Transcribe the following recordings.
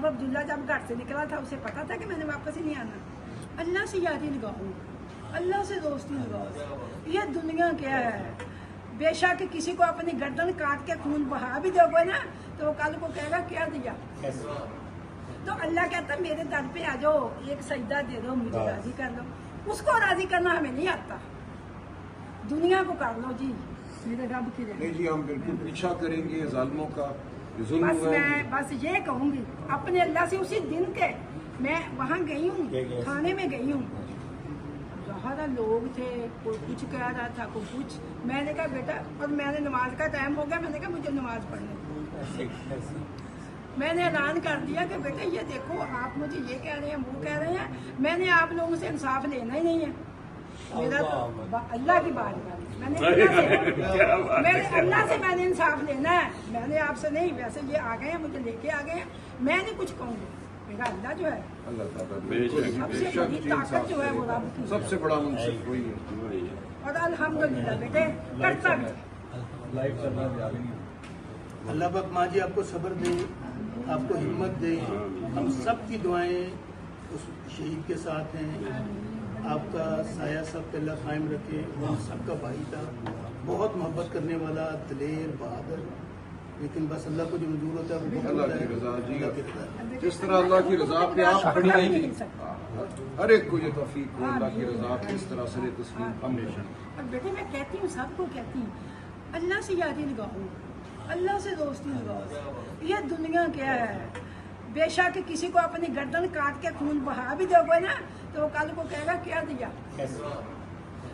अब अब्दुल्ला जब घर से निकला था उसे पता था कि मैंने वापस ही नहीं आना। अल्लाह से यारी लगाओ, अल्लाह से दोस्ती लगाओ। ये दुनिया क्या है, बेशक किसी को अपनी गर्दन काट के खून बहा भी दोगे ना तो वो कल को कहेगा क्या दिया। तो अल्लाह कहता मेरे दर पे आ जाओ, एक सजदा दे दो, मुझे राजी कर लो। उसको राजी करना हमें नहीं आता, दुनिया को कर लो जी मेरे रब की। नहीं जी, हम बिल्कुल पीछा करेंगे जालिमों का। बस मैं बस ये कहूँगी अपने अल्लाह से। उसी दिन के मैं वहाँ गई हूँ, थाने में गई हूँ, ज़्यादा लोग थे, कोई कुछ कह रहा था, कोई कुछ। मैंने कहा बेटा, और मैंने नमाज का टाइम हो गया, मैंने कहा मुझे नमाज पढ़ने। मैंने ऐलान कर दिया कि बेटा ये देखो आप मुझे ये कह रहे हैं, वो कह रहे हैं, मैंने आप लोगों से इंसाफ लेना ही नहीं है। मेरा तो अल्लाह की बात है, मैंने अल्लाह से मैंने इंसाफ लेना है, मैंने आपसे नहीं। वैसे ये आ गए हैं, मुझे लेके आ गए हैं, मैं नहीं कुछ कहूँगी। मेरा अल्लाह जो है, अल्लाह ताला सबसे बड़ी ताकत जो है वो रब की, सबसे बड़ा मुंसिफ वही है। और अल्हम्दुलिल्लाह बेटे करता भी। अल्लाह पाक माँ जी आपको सब्र दे, आपको हिम्मत दे। हम सब की दुआएं उस शहीद के साथ हैं। आपका साया सब पे अल्लाह कायम रखे। वो सबका भाई था, बहुत मोहब्बत करने वाला, दलेर, बहादुर। लेकिन बस अल्लाह को जो मंजूर होता है वो अल्लाह की रजा जी। जिस तरह अल्लाह की रजा पे आप खड़ी रहेंगी, हर एक को ये तौफीक हो अल्लाह की रजा पे इस तरह से तस्लीम हमेशा। और बेटे मैं कहती हूँ, सबको कहती हूँ, अल्लाह से यारी लगाओ, अल्लाह से दोस्ती लगाओ। ये दुनिया क्या है, बेशक किसी को अपनी गर्दन काट के खून बहा भी दोगे ना तो वो कल को कहेगा क्या दिया।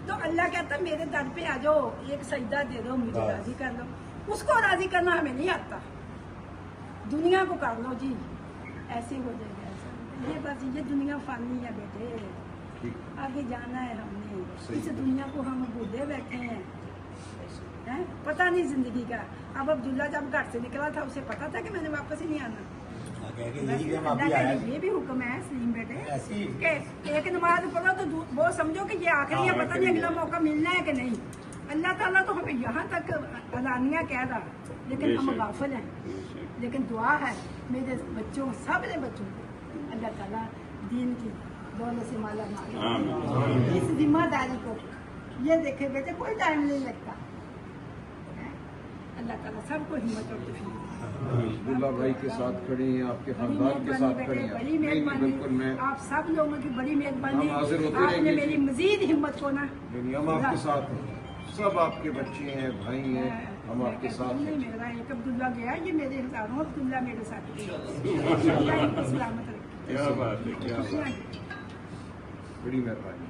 तो अल्लाह कहता मेरे दर पे आ जाओ, एक सजदा दे दो, मुझे राजी कर लो। उसको राजी करना हमें नहीं आता, दुनिया को कर लो जी, ऐसे हो जाएगा। ये बस ये दुनिया फानी है बेटे, आगे जाना है हमने। इस दुनिया को हम भूले बैठे हैं, पता नहीं जिंदगी का। अब अब्दुल्ला जब घर से निकला था उसे पता था कि मैंने वापस ही नहीं आना। ये भी हुक्म है सलीम बेटे कि एक नमाज पढ़ो तो वो समझो कि ये आखिरी है, पता नहीं अगला मौका मिलना है कि नहीं। अल्लाह ताला तो हमें यहाँ तक अलानिया कह रहा, लेकिन हम गाफिल हैं। लेकिन दुआ है मेरे बच्चों, सब ने बच्चों को अल्लाह ताला दीन की दौलत से माला मार। इस जिम्मेदारी को ये देखे बेटे, कोई टाइम नहीं लगता। अल्लाह ताला सबको हिम्मत और तौफीक। अब्दुल्ला भाई के साथ खड़ी हैं, आपके खानदान के साथ खड़ी हैं। बड़ी मेहरबानी, बिल्कुल मैं आप सब लोगों की बड़ी मेहरबानी। हाजिर होते आपने मेरी मजीद हिम्मत को ना, हम आपके साथ हैं, सब आपके बच्चे हैं, भाई हैं, हम आपके साथ हैं। मेरा एक अब्दुल्ला गया, ये मेरे हजारों अब्दुल्ला मेरे साथ सलामत रखे। क्या बात है, क्या बात है, बड़ी मेहरबानी।